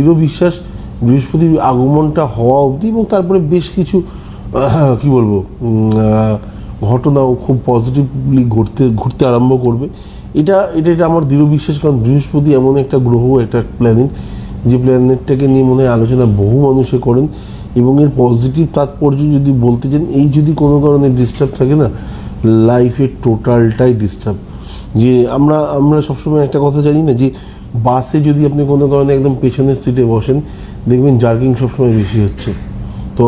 দৃঢ় বিশ্বাস বৃহস্পতির আগমনটা হওয়া অবধি, এবং তারপরে বেশ কিছু কি বলবো ঘটনাও খুব পজিটিভলি ঘুরতে আরম্ভ করবে। এটা আমার দৃঢ় বিশ্বাস, কারণ বৃহস্পতি এমন একটা গ্রহ, একটা প্ল্যানেট, যে প্ল্যানেটটাকে নিয়ে মনে হয় আলোচনা বহু মানুষে করেন, এবং এর পজিটিভ তাৎপর্য যদি বলতে চান, এই যদি কোনো কারণে ডিস্টার্ব থাকে না, লাইফের টোটালটাই ডিস্টার্ব। যে আমরা সবসময় একটা কথা জানি না, যে বাসে যদি আপনি কোনো কারণে একদম পেছনের সিটে বসেন, দেখবেন জার্কিং সবসময় বেশি হচ্ছে। তো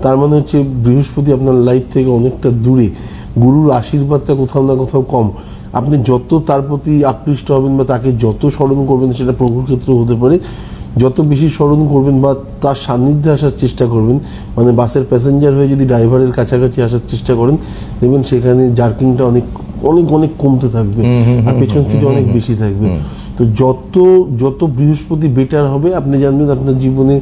তার মানে হচ্ছে বৃহস্পতি আপনার লাইফ থেকে অনেকটা দূরে, গুরুর আশীর্বাদটা কোথাও না কোথাও কম। আপনি যত তার প্রতি আকৃষ্ট হবেন বা তাকে যত স্মরণ করবেন, সেটা প্রভুর ক্ষেত্রেও হতে পারে, যত বেশি স্মরণ করবেন বা তার সান্নিধ্যে আসার চেষ্টা করবেন, মানে বাসের প্যাসেঞ্জার হয়ে যদি ড্রাইভারের কাছাকাছি আসার চেষ্টা করেন, দেখবেন সেখানে জার্কিংটা অনেক অনেক অনেক কমতে থাকবে, আর পেছন সিটে অনেক বেশি থাকবে। তো যত বৃহস্পতি বেটার হবে, আপনি জানবেন আপনার জীবনে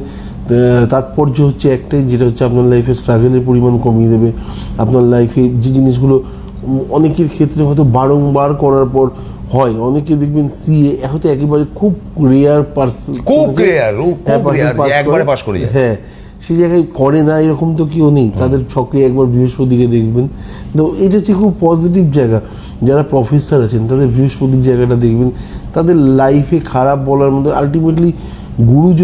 তাৎপর্য হচ্ছে একটাই, যেটা হচ্ছে আপনার লাইফে স্ট্রাগলের পরিমাণ কমিয়ে দেবে। আপনার লাইফে যে জিনিসগুলো অনেকের ক্ষেত্রে হয়তো বারংবার করার পর হয়, অনেকে দেখবেন সিএ হয়তো একেবারে খুব রেয়ার পার্সন, একবারে পাস করে যায়, হ্যাঁ, সেই জায়গায় করে না এরকম তো কেউ নেই, তাদের ছকে একবার বৃহস্পতিকে দেখবেন। তো এটা হচ্ছে খুব পজিটিভ জায়গা। যারা প্রফেসর আছেন তাদের বৃহস্পতির জায়গাটা দেখবেন, তাদের লাইফে খারাপ বলার মধ্যে আলটিমেটলি গুরু যদি